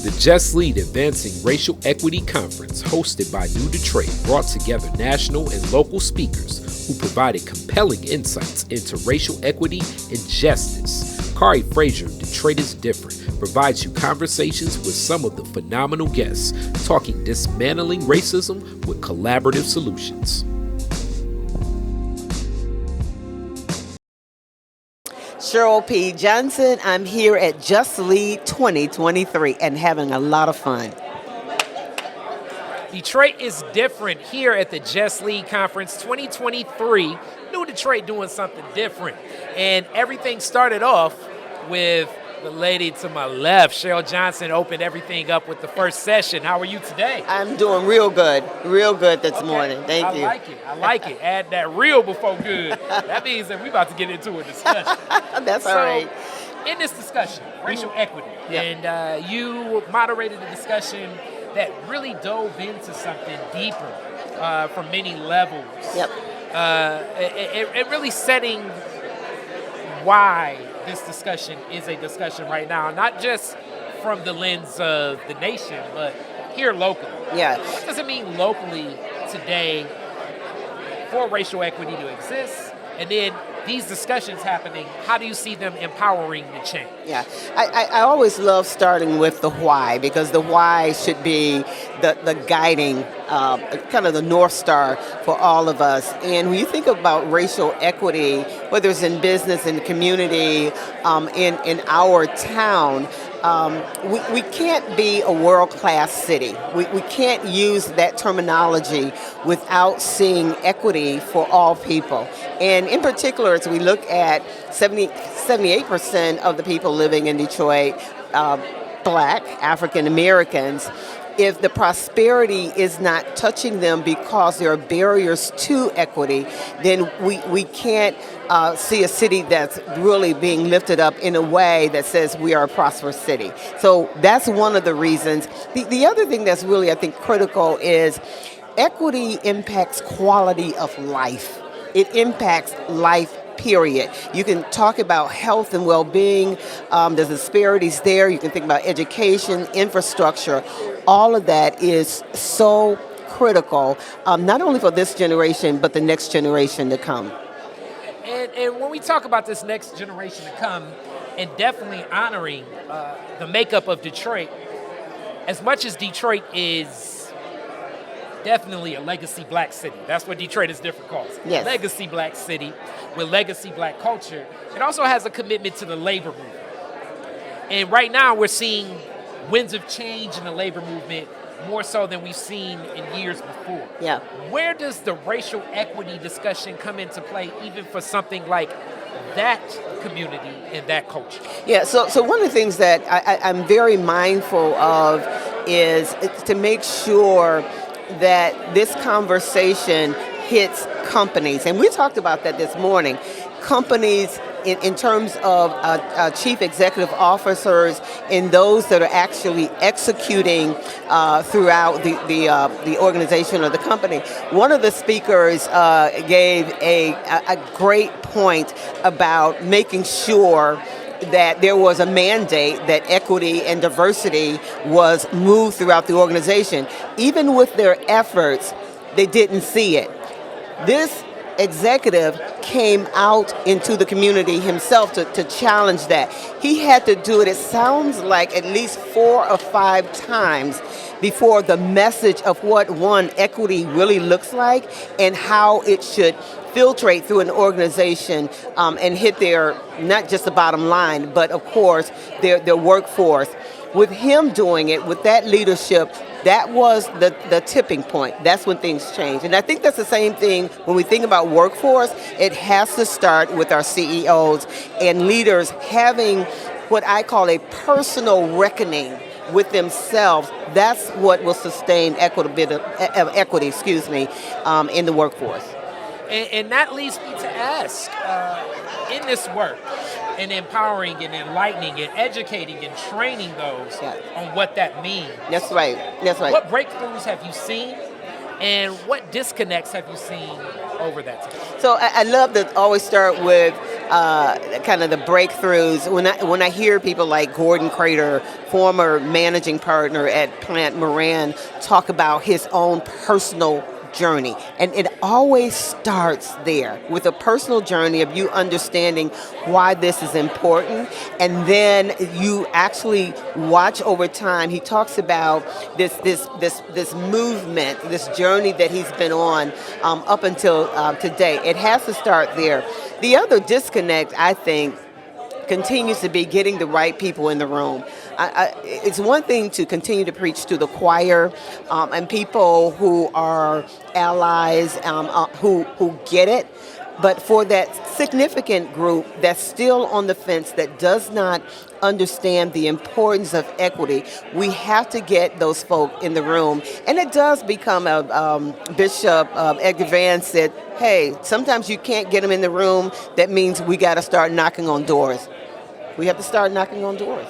The Just Lead Advancing Racial Equity Conference, hosted by New Detroit, brought together national and local speakers who provided compelling insights into racial equity and justice. Khary Fraiser, Detroit is Different, provides you conversations with some of the phenomenal guests, talking dismantling racism with collaborative solutions. Cheryl P. Johnson. I'm here at Just Lead 2023 and having a lot of fun. Detroit is different here at the Just Lead Conference 2023. New Detroit doing something different. And everything started off with the lady to my left, Cheryl Johnson, opened everything up with the first session. How are you today? I'm doing real good this morning. Thank you. I like it. Add that real before good. That means that we're about to get into a discussion. That's all right. In this discussion, racial equity, Yep. and you moderated a discussion that really dove into something deeper from many levels. Yep. It really setting why this discussion is a discussion right now, not just from the lens of the nation, but here locally. Yeah. What does it mean locally today for racial equity to exist? And then these discussions happening, how do you see them empowering the change? Yeah, I always love starting with the why, because the why should be the guiding, kind of the North Star for all of us. And when you think about racial equity, whether it's in business, in the community, in our town, we can't be a world-class city. We can't use that terminology without seeing equity for all people. And in particular, as we look at 78% of the people living in Detroit, Black, African Americans, if the prosperity is not touching them because there are barriers to equity, then we can't see a city that's really being lifted up in a way that says we are a prosperous city. So that's one of the reasons. The other thing that's really, I think, critical is equity impacts quality of life. It impacts life, period. You can talk about health and well-being. There's disparities there. You can think about education, infrastructure. All of that is so critical, not only for this generation, but the next generation to come. And when we talk about this next generation to come, and definitely honoring the makeup of Detroit, as much as Detroit is definitely a legacy Black city. That's what Detroit is Different calls. Yes. Legacy Black city with legacy Black culture. It also has a commitment to the labor movement. And right now we're seeing winds of change in the labor movement more so than we've seen in years before. Yeah. Where does the racial equity discussion come into play, even for something like that community and that culture? Yeah, so one of the things that I'm very mindful of is to make sure that this conversation hits companies. And we talked about that this morning. Companies in terms of chief executive officers and those that are actually executing throughout the organization or the company. One of the speakers gave a great point about making sure that there was a mandate that equity and diversity was moved throughout the organization. Even with their efforts, they didn't see it. This executive came out into the community himself to challenge that. He had to do it, it sounds like, at least 4 or 5 times before the message of what equity really looks like and how it should filtrate through an organization and hit their, not just the bottom line, but of course their workforce. With him doing it, with that leadership, that was the tipping point. That's when things change. And I think that's the same thing when we think about workforce. It has to start with our CEOs and leaders having what I call a personal reckoning with themselves. That's what will sustain equity, in the workforce. And that leads me to ask, in this work, and empowering and enlightening and educating and training those on what that means. That's right. What breakthroughs have you seen, and what disconnects have you seen over that time? So I love to always start with kind of the breakthroughs. When I hear people like Gordon Crater, former managing partner at Plant Moran, talk about his own personal journey. And it always starts there with a personal journey of you understanding why this is important. And then you actually watch over time. He talks about this movement, this journey that he's been on up until today. It has to start there. The other disconnect, I think, continues to be getting the right people in the room. It's one thing to continue to preach to the choir and people who are allies, who get it, but for that significant group that's still on the fence, that does not understand the importance of equity, we have to get those folk in the room. And it does become Bishop Edgar Van said, hey, sometimes you can't get them in the room. That means we got to start knocking on doors. We have to start knocking on doors.